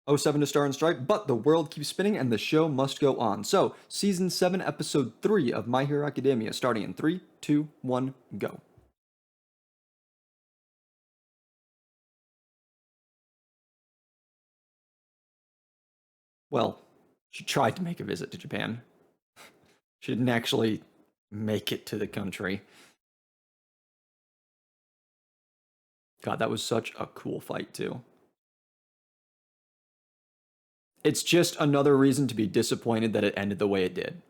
oh 07 to Star and Stripe, but the world keeps spinning and the show must go on. So, Season 7, Episode 3 of My Hero Academia, starting in 3, 2, 1, go. Well, she tried to make a visit to Japan. She didn't actually make it to the country. God, that was such a cool fight, too. It's just another reason to be disappointed that it ended the way it did.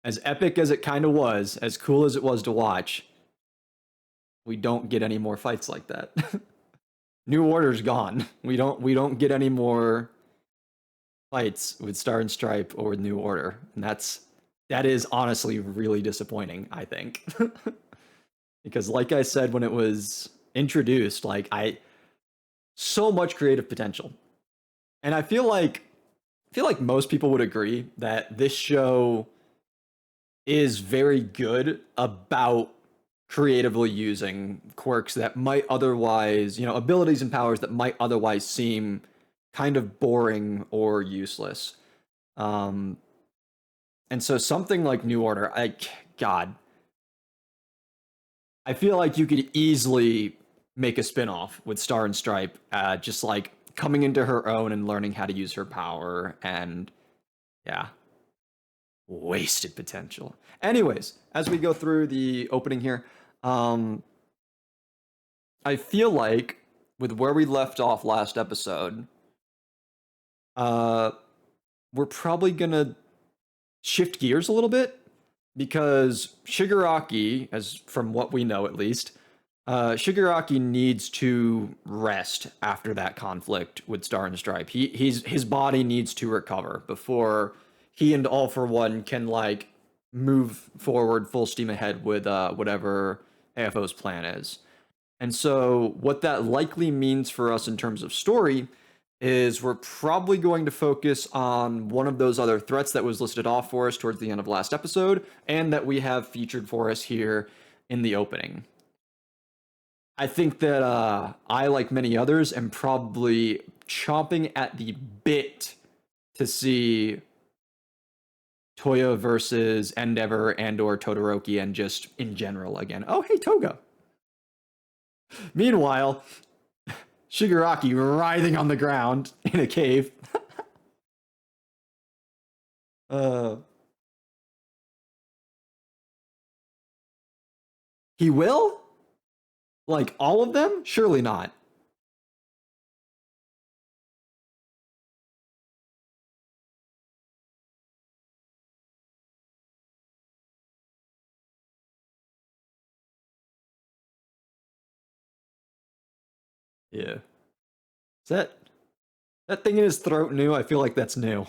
As epic as it kind of was, as cool as it was to watch, we don't get any more fights like that. New Order's gone. We don't get any more fights with Star and Stripe or with New Order. And that is honestly really disappointing, I think. Because like I said when it was introduced, like I so much creative potential. And I feel like most people would agree that this show is very good about creatively using quirks that might otherwise, abilities and powers that might otherwise seem kind of boring or useless. Um, and so something like New Order, God, I feel like you could easily make a spin-off with Star and Stripe, just like coming into her own and learning how to use her power, and yeah, wasted potential. Anyways, as we go through the opening here, um, I feel like with where we left off last episode, uh, we're probably gonna shift gears a little bit because Shigaraki, as from what we know at least, Shigaraki needs to rest after that conflict with Star and Stripe. His body needs to recover before he and All for One can like move forward full steam ahead with whatever AFO's plan is. And so, what that likely means for us in terms of story is we're probably going to focus on one of those other threats that was listed off for us towards the end of last episode, and that we have featured for us here in the opening. I think that I, like many others, am probably chomping at the bit to see Toya versus Endeavor and or Todoroki and just in general again. Oh, hey, Toga. Meanwhile, Shigaraki writhing on the ground in a cave. uh, he will? Like all of them? Surely not. Yeah. Is that thing in his throat new? I feel like that's new.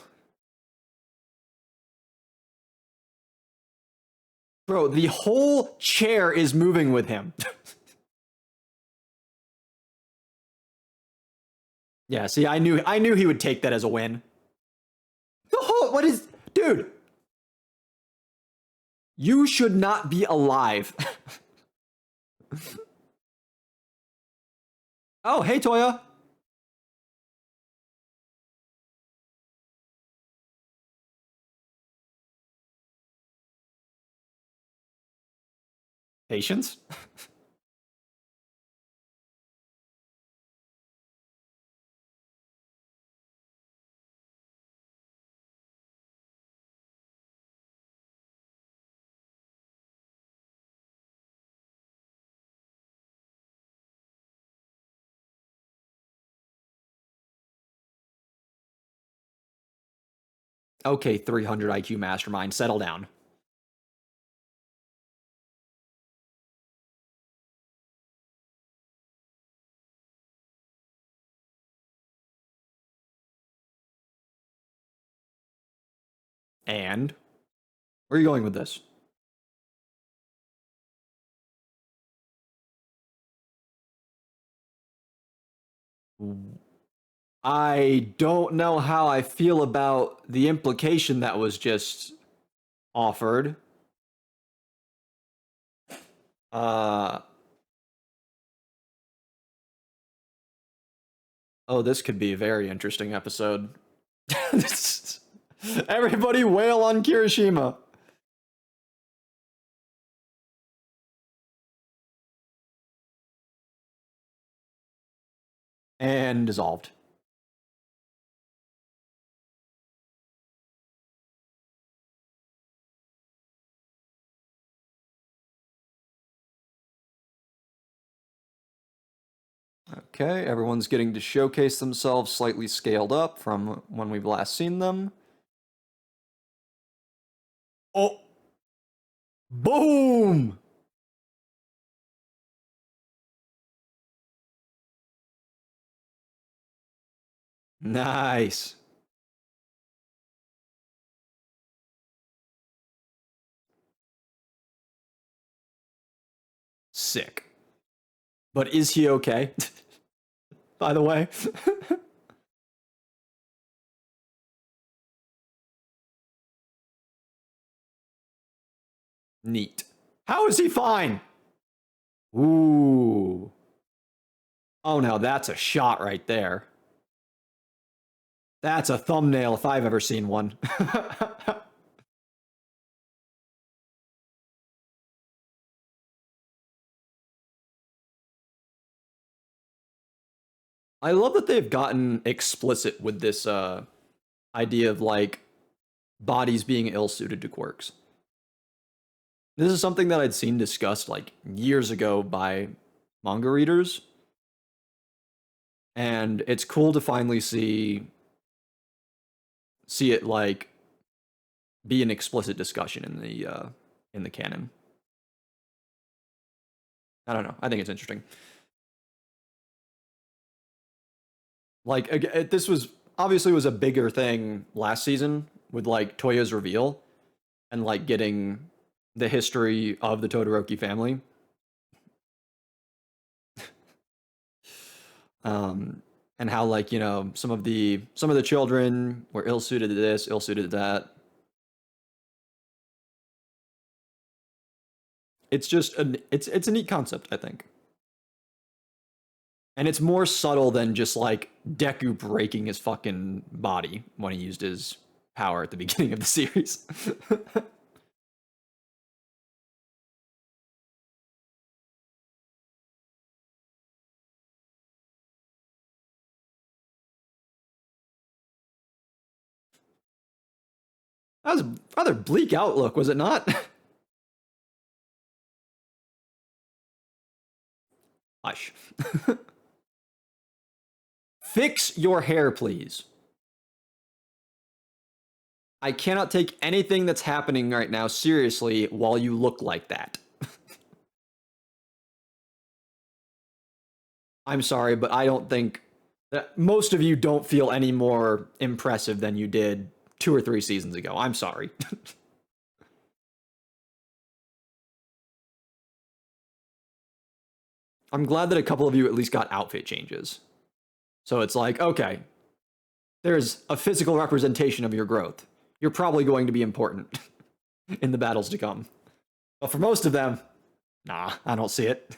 Bro, the whole chair is moving with him. Yeah, see, I knew he would take that as a win. The whole what is dude, you should not be alive. Oh, hey Toya. Patience? Okay, 300 IQ mastermind, settle down. And where are you going with this? I don't know how I feel about the implication that was just offered. Uh Oh, this could be a very interesting episode. Everybody wail on Kirishima. And dissolved. Okay, everyone's getting to showcase themselves slightly scaled up from when we've last seen them. Oh, boom! Nice. Sick. But is he okay? By the way. Neat. How is he fine? Ooh. Oh, now that's a shot right there. That's a thumbnail if I've ever seen one. I love that they've gotten explicit with this idea of like bodies being ill suited to quirks. This is something that I'd seen discussed like years ago by manga readers, and it's cool to finally see it like be an explicit discussion in the canon. I don't know. I think it's interesting. Like this was obviously was a bigger thing last season with like Toya's reveal and like getting the history of the Todoroki family. And how like, you know, some of the children were ill suited to this, ill suited to that. It's just it's a neat concept, I think. And it's more subtle than just like Deku breaking his fucking body when he used his power at the beginning of the series. That was a rather bleak outlook, was it not? Hush. Fix your hair, please. I cannot take anything that's happening right now seriously while you look like that. I'm sorry, but I don't think that most of you don't feel any more impressive than you did 2 or 3 seasons ago. I'm sorry. I'm glad that a couple of you at least got outfit changes. So it's like, okay, there's a physical representation of your growth. You're probably going to be important in the battles to come. But for most of them, nah, I don't see it.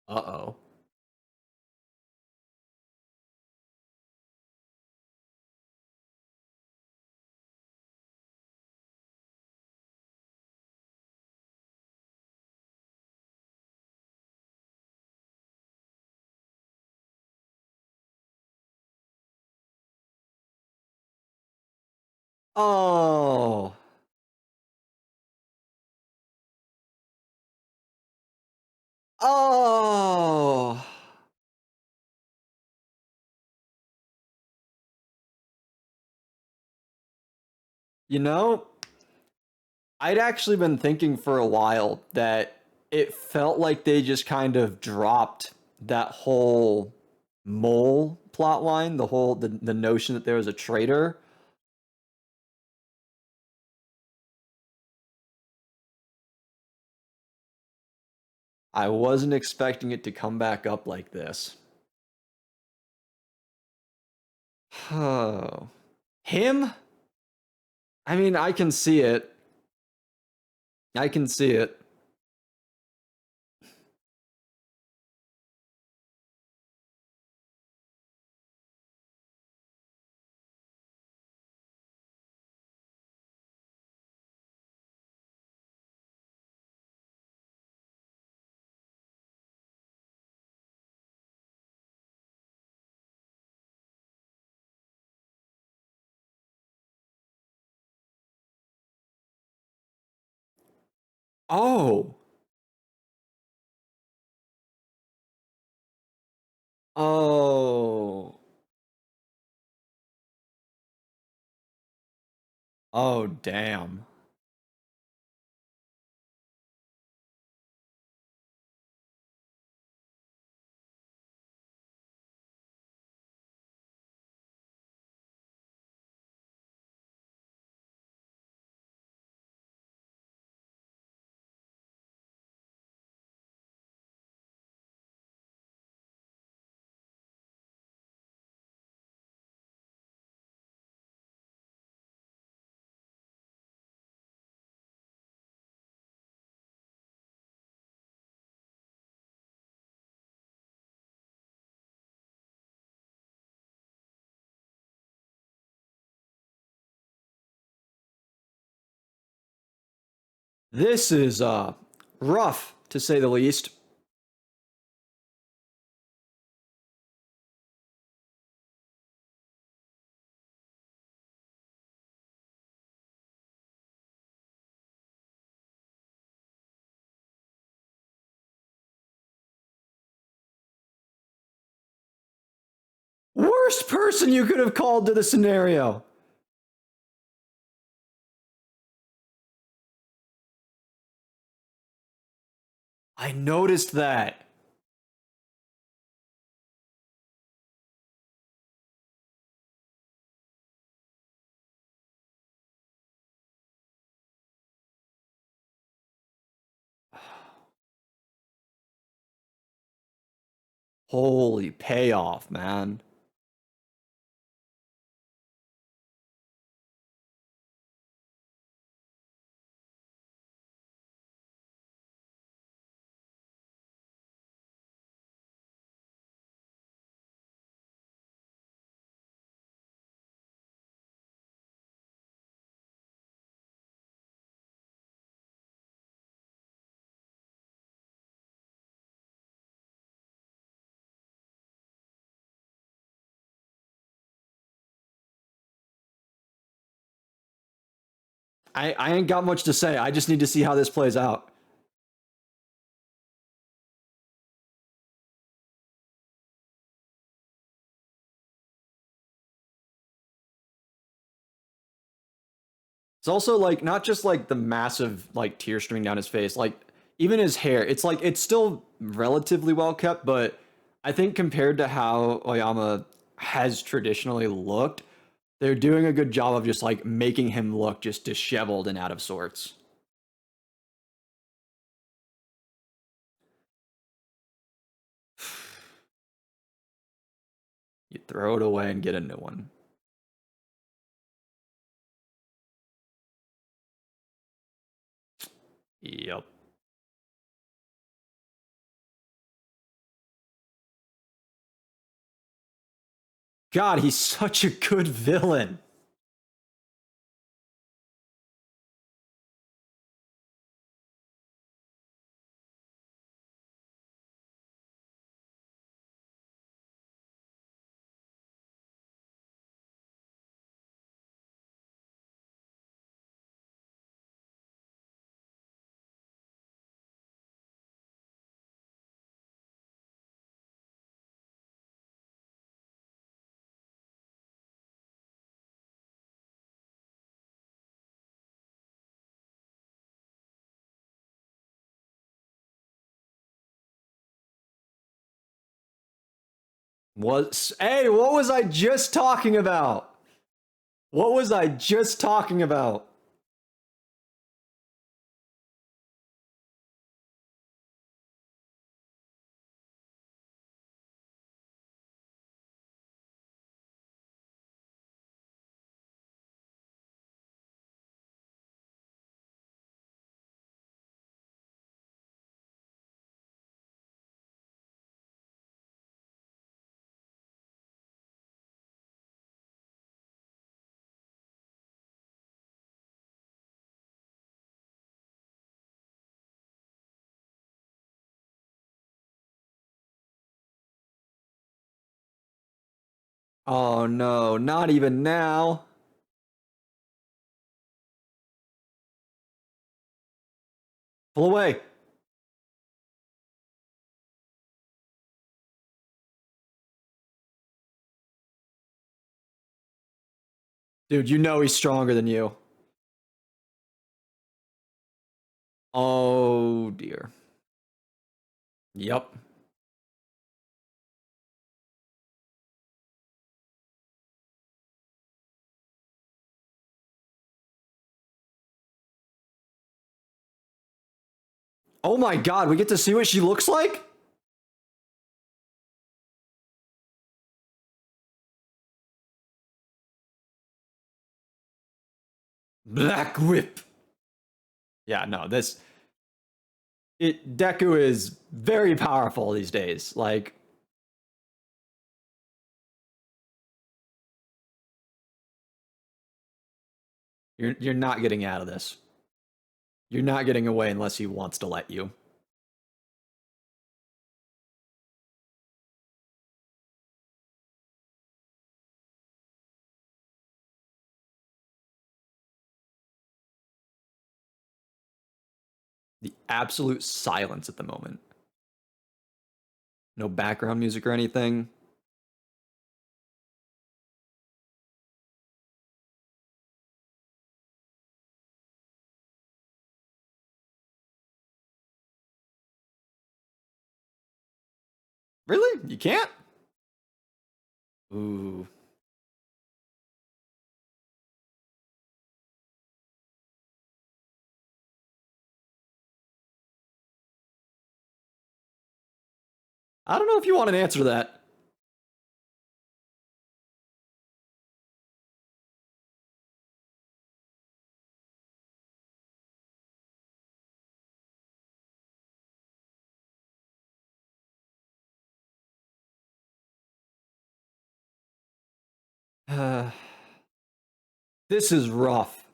Uh-oh. Oh. Oh. You know, I'd actually been thinking for a while that it felt like they just kind of dropped that whole mole plot line, the notion that there was a traitor. I wasn't expecting it to come back up like this. Oh. Him? I mean, I can see it. I can see it. Oh. Oh. Oh, damn. This is rough to say the least. Worst person you could have called to the scenario. I noticed that. Holy payoff, man. I ain't got much to say. I just need to see how this plays out. It's also like not just like the massive like tear streaming down his face, like even his hair. It's like it's still relatively well kept, but I think compared to how Oyama has traditionally looked, they're doing a good job of just like making him look just disheveled and out of sorts. You throw it away and get a new one. Yep. God, he's such a good villain. What was I just talking about? What was I just talking about? Oh no, not even now. Pull away. Dude, you know he's stronger than you. Oh dear. Yep. Oh my god, we get to see what she looks like? Black Whip. Yeah, no, this Deku is very powerful these days. Like you're not getting out of this. You're not getting away unless he wants to let you. The absolute silence at the moment. No background music or anything. Really? You can't? Ooh. I don't know if you want an answer to that. This is rough.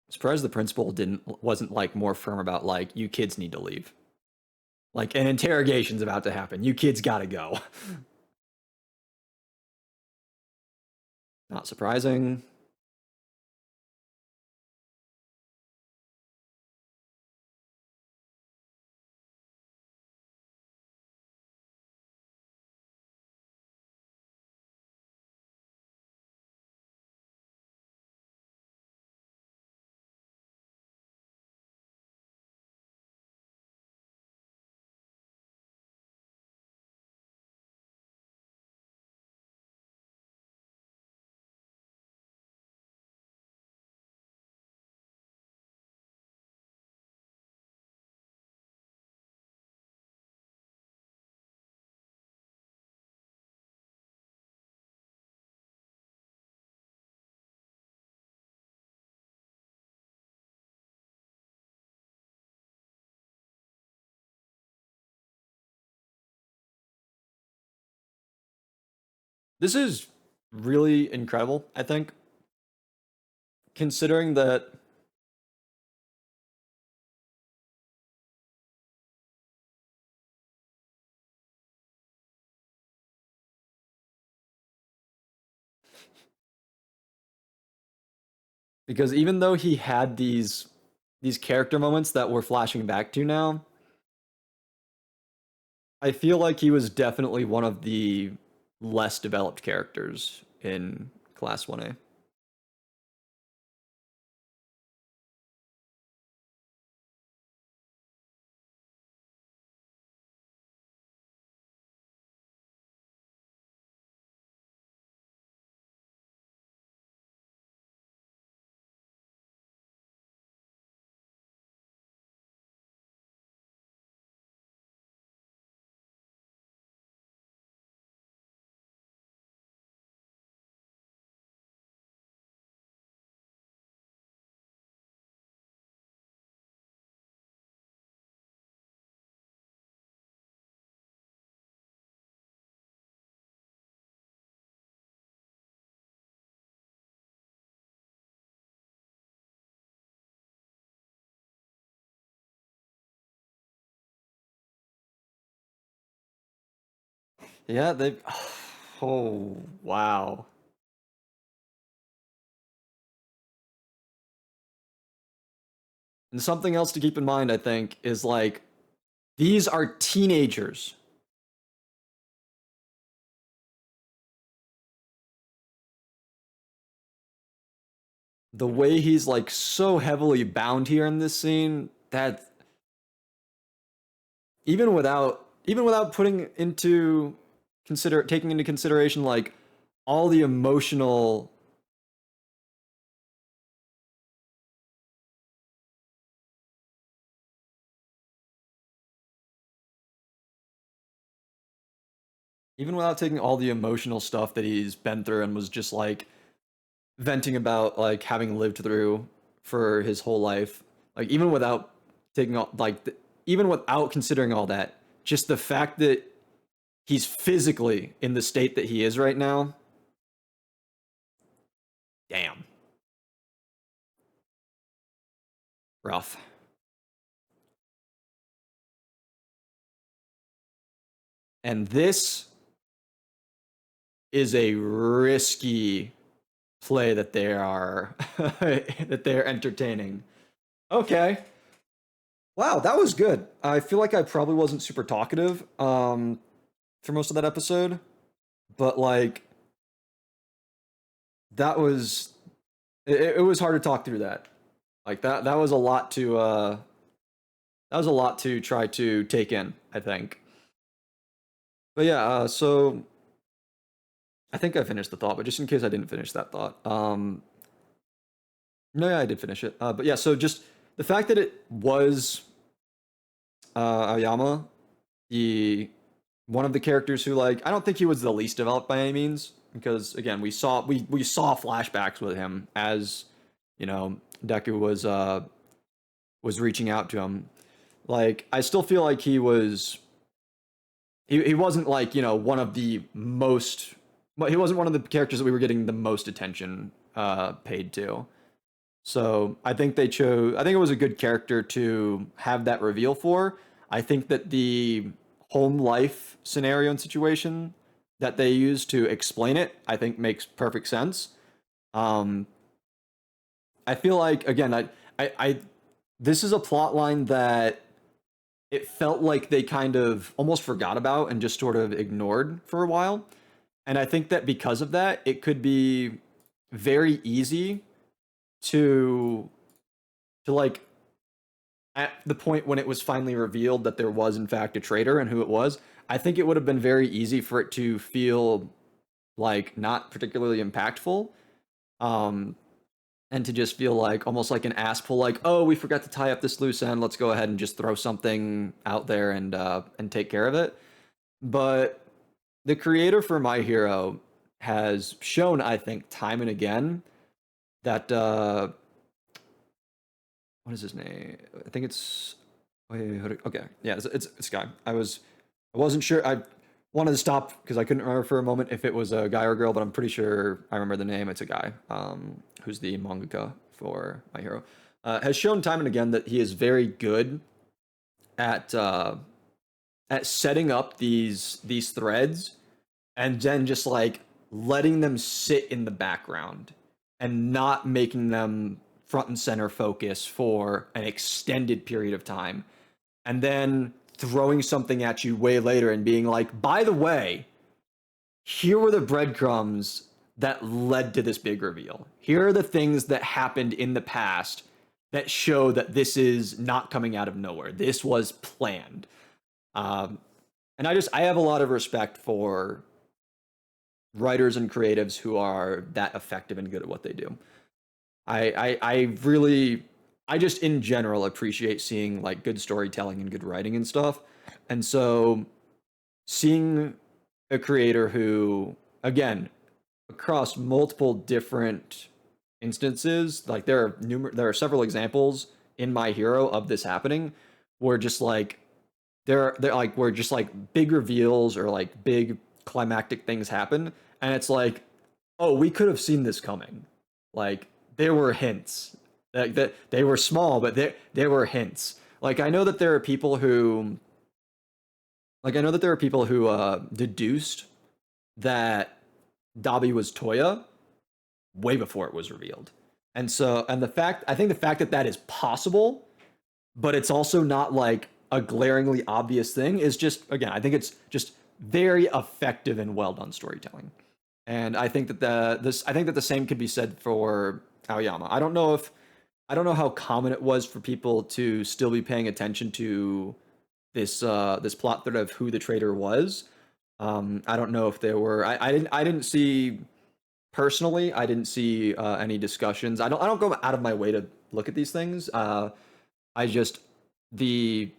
Surprised the principal wasn't like more firm about like you kids need to leave. Like an interrogation's about to happen. You kids gotta go. Not surprising. This is really incredible, I think, considering that because even though he had these character moments that we're flashing back to now, I feel like he was definitely one of the less developed characters in Class 1A. Yeah, they. Oh, wow. And something else to keep in mind, I think, is like these are teenagers. The way he's like so heavily bound here in this scene that even without putting into consider taking into consideration like all the emotional, even without taking all the emotional stuff that he's been through and was just like venting about like having lived through for his whole life, like even without taking all like even without considering all that, just the fact that he's physically in the state that he is right now, damn, rough. And this is a risky play that they are that they're entertaining. Okay. Wow, that was good. I feel like I probably wasn't super talkative for most of that episode, but like that was it was hard to talk through that. Like that was a lot to that was a lot to try to take in, I think. But yeah, so I think I finished the thought, but just in case I didn't finish that thought, no, yeah, I did finish it. But yeah, so just the fact that it was Aoyama, the one of the characters who like I don't think he was the least developed by any means because again we saw flashbacks with him as you know Deku was reaching out to him. Like I still feel like he wasn't like one of the most he wasn't one of the characters that we were getting the most attention paid to. So I think it was a good character to have that reveal for. I think that the home life scenario and situation that they use to explain it, I think makes perfect sense. Um, I feel like again, I this is a plot line that it felt like they kind of almost forgot about and just sort of ignored for a while. And I think that because of that, it could be very easy to like at the point when it was finally revealed that there was in fact a traitor and who it was, I think it would have been very easy for it to feel like not particularly impactful. Um, and to just feel like almost like an ass pull, like, oh, we forgot to tie up this loose end. Let's go ahead and just throw something out there and take care of it. But the creator for My Hero has shown, I think, time and again that what is his name? I think it's wait, okay, yeah, it's a guy. I wasn't sure. I wanted to stop because I couldn't remember for a moment if it was a guy or a girl, but I'm pretty sure I remember the name. It's a guy. Who's the mangaka for My Hero? Has shown time and again that he is very good at uh, at setting up these threads and then just like letting them sit in the background and not making them front and center focus for an extended period of time and then throwing something at you way later and being like, by the way, here were the breadcrumbs that led to this big reveal. Here are the things that happened in the past that show that this is not coming out of nowhere. This was planned. Um, and I have a lot of respect for writers and creatives who are that effective and good at what they do. I really I just in general appreciate seeing like good storytelling and good writing and stuff. And so seeing a creator who again across multiple different instances, like there are several examples in My Hero of this happening where just like they're like where just like big reveals or like big climactic things happen and it's like oh we could have seen this coming, like there were hints like that they were small but there were hints. Like I know that there are people who Like I know that there are people who deduced that Dobby was Toya way before it was revealed. And so, and the fact, I think the fact that that is possible, but it's also not like a glaringly obvious thing is just, again, I think it's just very effective and well done storytelling. And I think that I think that the same could be said for Aoyama. I don't know how common it was for people to still be paying attention to this plot thread of who the traitor was. I don't know if there were. I didn't see personally. I didn't see any discussions. I don't go out of my way to look at these things. I just the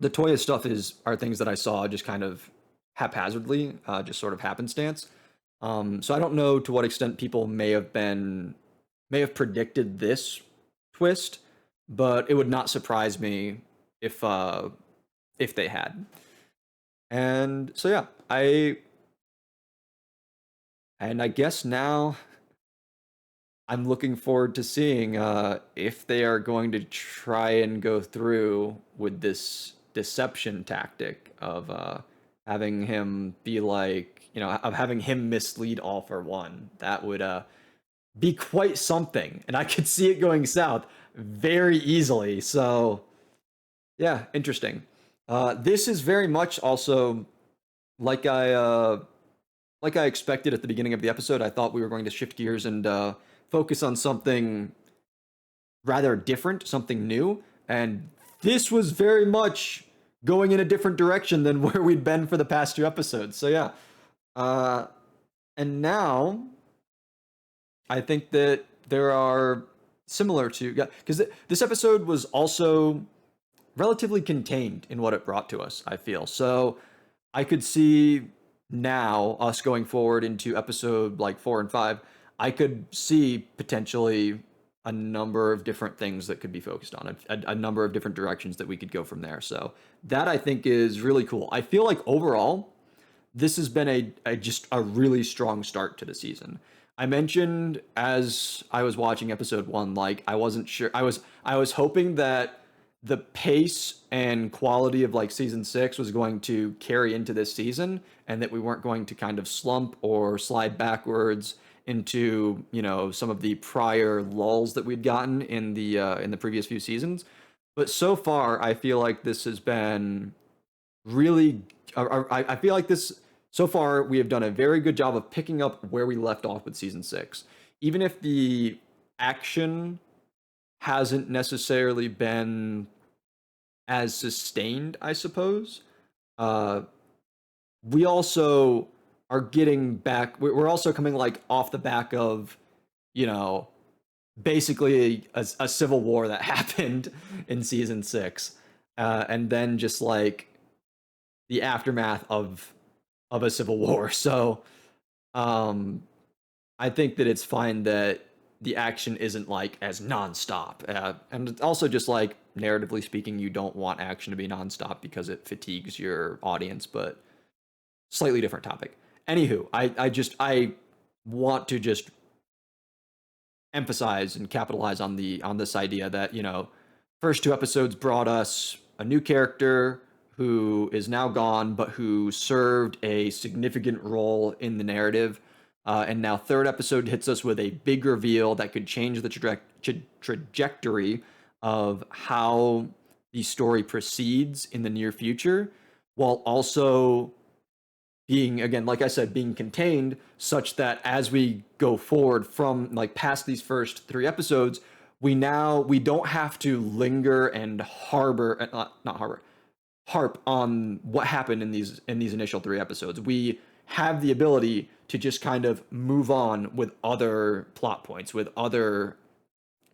the Toya stuff are things that I saw just kind of haphazardly, just sort of happenstance. So I don't know to what extent people may have predicted this twist, but it would not surprise me if if they had. And so yeah, I guess now I'm looking forward to seeing if they are going to try and go through with this deception tactic of having him be like, you know, of having him mislead All for One. That would be quite something, and I could see it going south very easily. So yeah, interesting. This is very much also like like I expected at the beginning of the episode. I thought we were going to shift gears and focus on something rather different, something new, and this was very much going in a different direction than where we'd been for the past two episodes. So yeah, uh, and now I think that there are similar to, because this episode was also relatively contained in what it brought to us, I feel. So I could see now us going forward into episode like 4 and 5. I could see potentially a number of different things that could be focused on, a number of different directions that we could go from there. So that I think is really cool. I feel like overall, this has been just a really strong start to the season. I mentioned as I was watching episode 1, like I wasn't sure. I was hoping that the pace and quality of like season 6 was going to carry into this season, and that we weren't going to kind of slump or slide backwards into, you know, some of the prior lulls that we'd gotten in the previous few seasons. But so far, I feel like this has been really. I feel like this so far we have done a very good job of picking up where we left off with season 6, even if the action hasn't necessarily been as sustained, I suppose. Uh, we also are getting back. We're also coming like off the back of, you know, basically a civil war that happened in season 6, and then just like the aftermath of a civil war. So um, I think that it's fine that the action isn't like as nonstop, and it's also just like narratively speaking, you don't want action to be nonstop because it fatigues your audience. But slightly different topic. Anywho, I want to just emphasize and capitalize on the on this idea that, you know, first two episodes brought us a new character who is now gone, but who served a significant role in the narrative. And now third episode hits us with a big reveal that could change the trajectory of how the story proceeds in the near future, while also being, again, like I said, being contained such that as we go forward from like past these first three episodes, we don't have to linger and not harbor harp on what happened in these initial three episodes. We have the ability to just kind of move on with other plot points, with other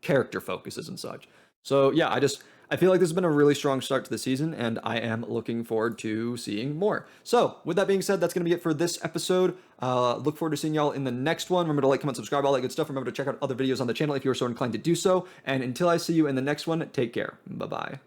character focuses and such. So yeah, I feel like this has been a really strong start to the season, and I am looking forward to seeing more. So with that being said, that's going to be it for this episode. Look forward to seeing y'all in the next one. Remember to like, comment, subscribe, all that good stuff. Remember to check out other videos on the channel if you're so inclined to do so. And until I see you in the next one, take care. Bye-bye.